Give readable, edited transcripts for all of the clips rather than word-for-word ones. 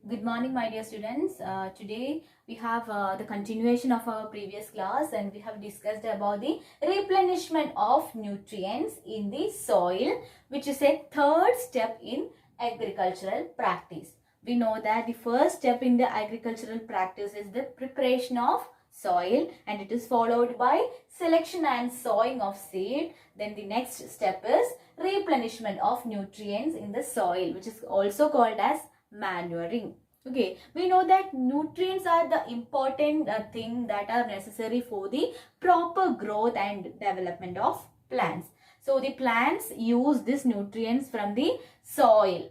Good morning, my dear students. Today we have the continuation of our previous class, and we have discussed about the replenishment of nutrients in the soil, which is a third step in agricultural practice. We know that the first step in the agricultural practice is the preparation of soil, and it is followed by selection and sowing of seed. Then the next step is replenishment of nutrients in the soil, which is also called as manuring. Okay, we know that nutrients are the important thing that are necessary for the proper growth and development of plants. So the plants use these nutrients from the soil,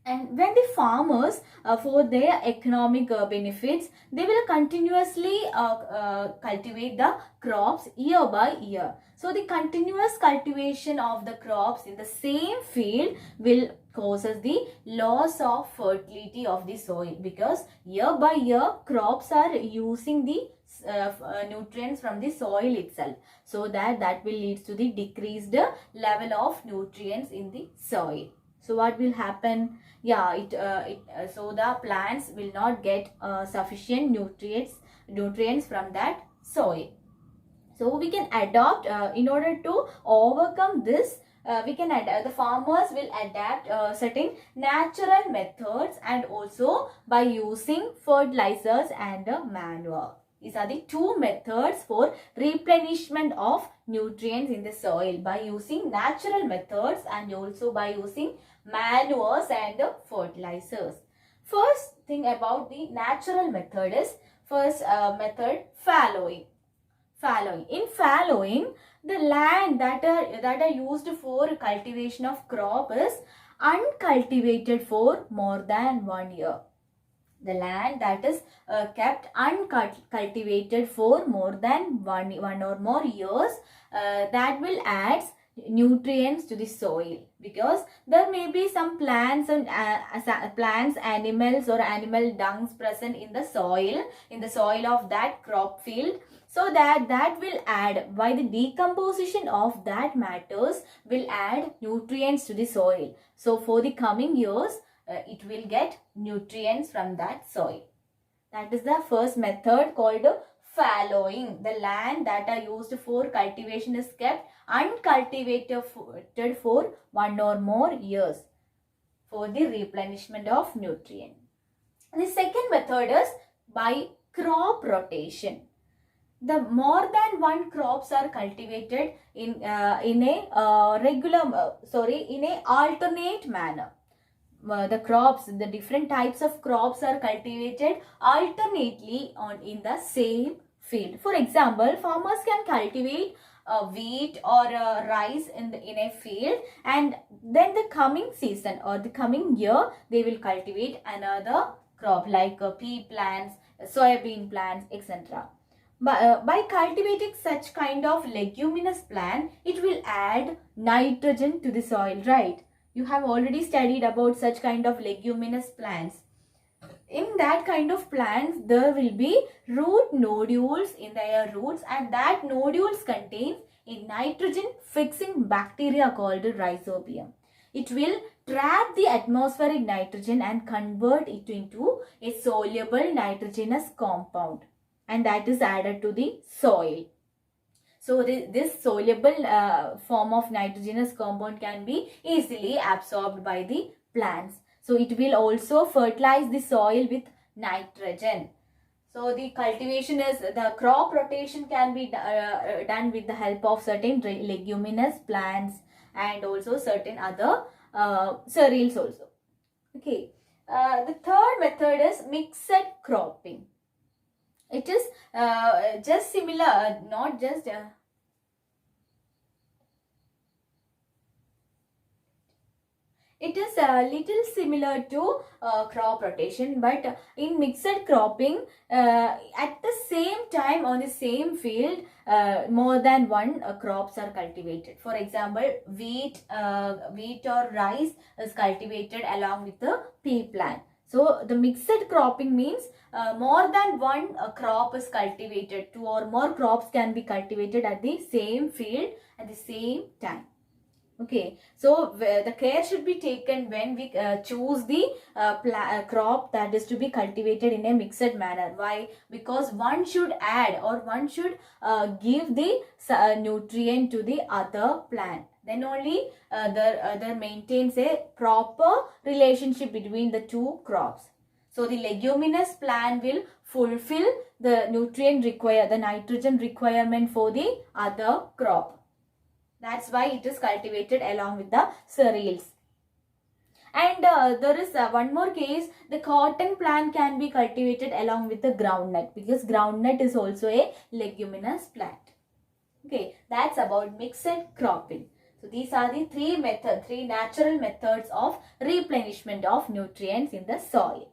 and when the farmers for their economic benefits, they will continuously cultivate the crops year by year. So the continuous cultivation of the crops in the same field will causes the loss of fertility of the soil, because year by year crops are using the nutrients from the soil itself, so that will lead to the decreased level of nutrients in the soil. So what will happen? Yeah, so the plants will not get sufficient nutrients from that soil. So we can adopt in order to overcome this. The farmers will adapt certain natural methods, and also by using fertilizers and manure. These are the two methods for replenishment of nutrients in the soil, by using natural methods and also by using manures and fertilizers. First thing about the natural method is method fallowing. In fallowing, the land that are used for cultivation of crop is uncultivated for more than 1 year. The land that is kept uncultivated for more than one or more years, that will add nutrients to the soil, because there may be some plants and plants, animals or animal dungs present in the soil of that crop field. So that will add, by the decomposition of that matters, will add nutrients to the soil. So for the coming years, it will get nutrients from that soil. That is the first method called fallowing. The land that are used for cultivation is kept uncultivated for 1 or more years for the replenishment of nutrient. The second method is by crop rotation. The more than one crops are cultivated in a alternate manner. The crops, the different types of crops are cultivated alternately in the same field. For example, farmers can cultivate wheat or rice in a field, and then the coming season or the coming year they will cultivate another crop like pea plants, soybean plants, etc. By cultivating such kind of leguminous plant, it will add nitrogen to the soil, right? You have already studied about such kind of leguminous plants. In that kind of plants, there will be root nodules in their roots, and that nodules contains a nitrogen fixing bacteria called rhizobium. It will trap the atmospheric nitrogen and convert it into a soluble nitrogenous compound, and that is added to the soil. So this soluble form of nitrogenous compound can be easily absorbed by the plants. So it will also fertilize the soil with nitrogen. So the crop rotation can be done with the help of certain leguminous plants and also certain other cereals also. Okay. The third method is mixed cropping. It is just similar, not just it is a little similar to crop rotation, but in mixed cropping, at the same time on the same field, more than one crops are cultivated. For example, wheat or rice is cultivated along with the pea plant. So the mixed cropping means more than one crop is cultivated. 2 or more crops can be cultivated at the same field at the same time. Okay, so the care should be taken when we choose the crop that is to be cultivated in a mixed manner. Why? Because one should add or one should give the nutrient to the other plant. Then only there maintains a proper relationship between the two crops. So the leguminous plant will fulfill the the nitrogen requirement for the other crop. That's why it is cultivated along with the cereals. And there is one more case, the cotton plant can be cultivated along with the groundnut, because groundnut is also a leguminous plant. Okay, that's about mixed cropping. So these are the three natural methods of replenishment of nutrients in the soil.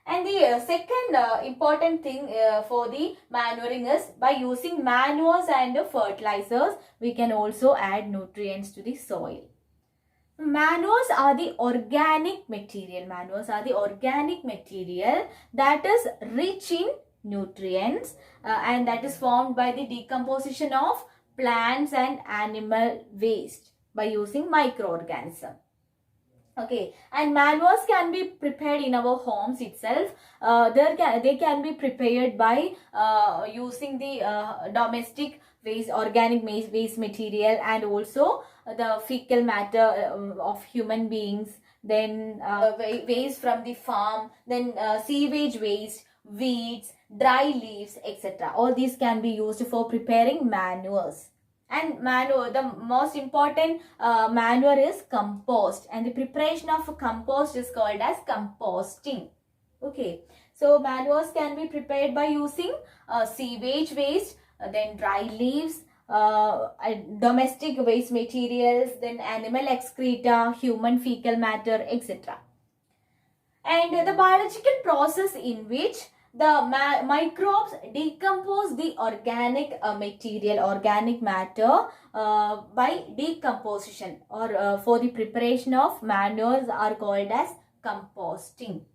And the second important thing for the manuring is by using manures and fertilizers, we can also add nutrients to the soil. Manures are the organic material. Manures are the organic material that is rich in nutrients and that is formed by the decomposition of plants and animal waste by using microorganisms. Okay, and manures can be prepared in our homes itself. They can be prepared by using the domestic waste, organic waste material, and also the fecal matter of human beings. Then waste from the farm, then sewage waste, weeds, dry leaves, etc. All these can be used for preparing manures. And manure, the most important manure is compost, and the preparation of compost is called as composting. Okay, so manures can be prepared by using sewage waste, then dry leaves, domestic waste materials, then animal excreta, human fecal matter, etc. And the biological process in which the microbes decompose the organic material, organic matter by decomposition, or for the preparation of manures are called as composting.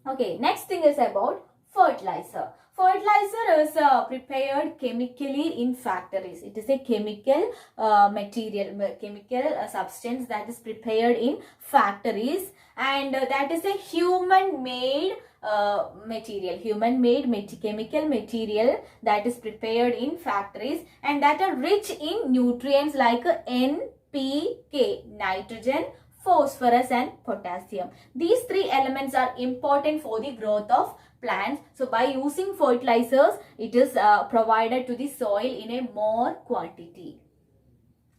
Okay, next thing is about fertilizer. Fertilizer is prepared chemically in factories. It is a chemical substance that is prepared in factories, and that is a human-made chemical material that is prepared in factories, and that are rich in nutrients like NPK, nitrogen, phosphorus and potassium. These three elements are important for the growth of plants. So by using fertilizers, it is provided to the soil in a more quantity.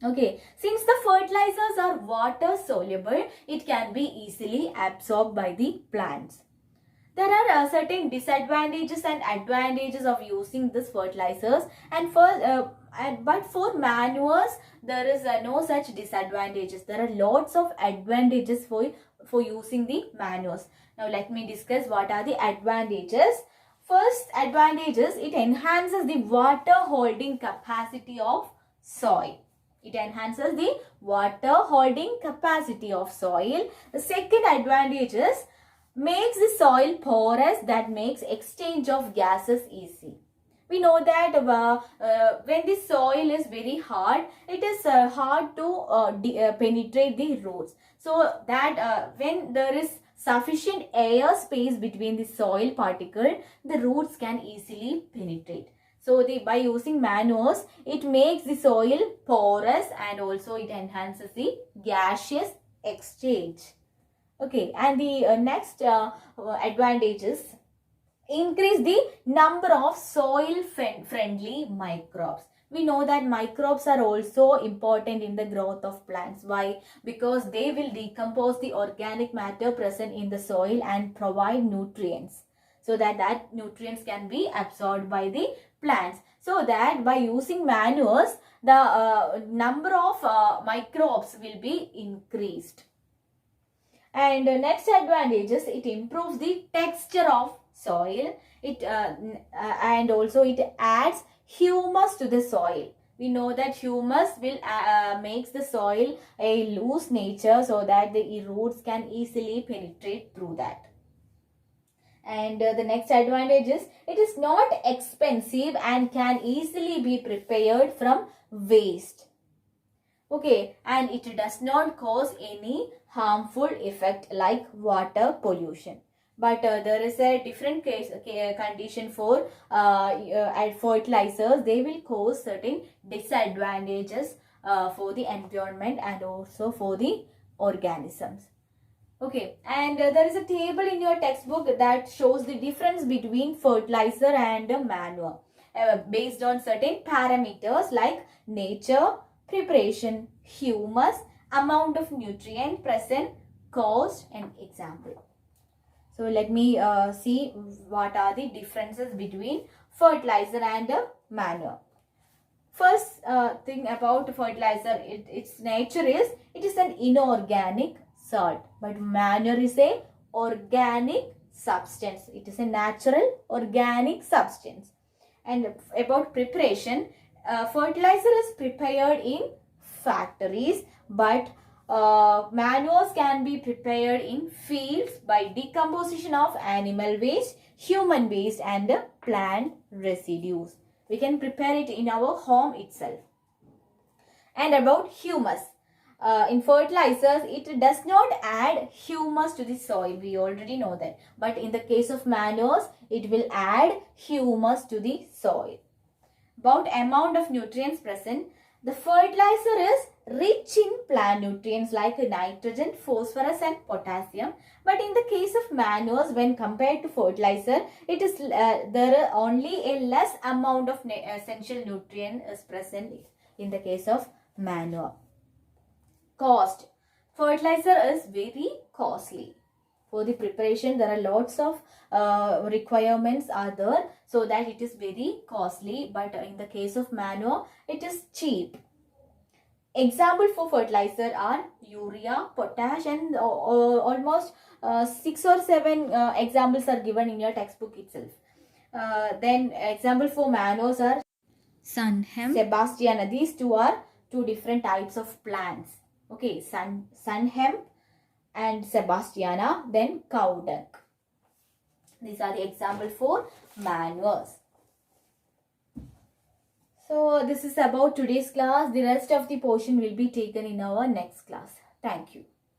Okay, since the fertilizers are water soluble, it can be easily absorbed by the plants. There are certain disadvantages and advantages of using these fertilizers, and but for manures there is no such disadvantages. There are lots of advantages for using the manures. Now let me discuss what are the advantages. First advantage is it enhances the water holding capacity of soil. It enhances the water holding capacity of soil. The second advantage is makes the soil porous, that makes exchange of gases easy. We know that when the soil is very hard, it is hard to penetrate the roots. So that when there is sufficient air space between the soil particle, the roots can easily penetrate. So by using manures, it makes the soil porous and also it enhances the gaseous exchange. Okay, and the next advantage is increase the number of soil friendly microbes. We know that microbes are also important in the growth of plants. Why? Because they will decompose the organic matter present in the soil and provide nutrients, so that nutrients can be absorbed by the plants. So that by using manures, the number of microbes will be increased. And next advantage is it improves the texture of soil. And also it adds humus to the soil. We know that humus will makes the soil a loose nature, so that the roots can easily penetrate through that. And the next advantage is it is not expensive and can easily be prepared from waste. Okay, and it does not cause any harmful effect like water pollution. But there is a different case condition for fertilizers. They will cause certain disadvantages for the environment and also for the organisms. Okay, and there is a table in your textbook that shows the difference between fertilizer and manure based on certain parameters like nature, preparation, humus, amount of nutrient present, cost, and example. So let me see what are the differences between fertilizer and manure. First thing about fertilizer, its nature is it is an inorganic salt, but manure is a organic substance. It is a natural organic substance. And about preparation, fertilizer is prepared in factories, but manures can be prepared in fields by decomposition of animal waste, human waste, and plant residues. We can prepare it in our home itself. And about humus. In fertilizers, it does not add humus to the soil. We already know that. But in the case of manures, it will add humus to the soil. About amount of nutrients present. The fertilizer is rich in plant nutrients like nitrogen, phosphorus, and potassium. But in the case of manures, when compared to fertilizer, it is there are only a less amount of essential nutrient is present in the case of manure. Cost. Fertilizer is very costly. For the preparation, there are lots of requirements are there, so that it is very costly. But in the case of manure, it is cheap. Example for fertilizer are urea, potash, and almost 6 or 7 examples are given in your textbook itself. Then example for manures are Sun hemp, Sebastiana. These two are two different types of plants. Okay, sun hemp and Sebastiana, then cow dung. These are the example for manures. So this is about today's class. The rest of the portion will be taken in our next class. Thank you.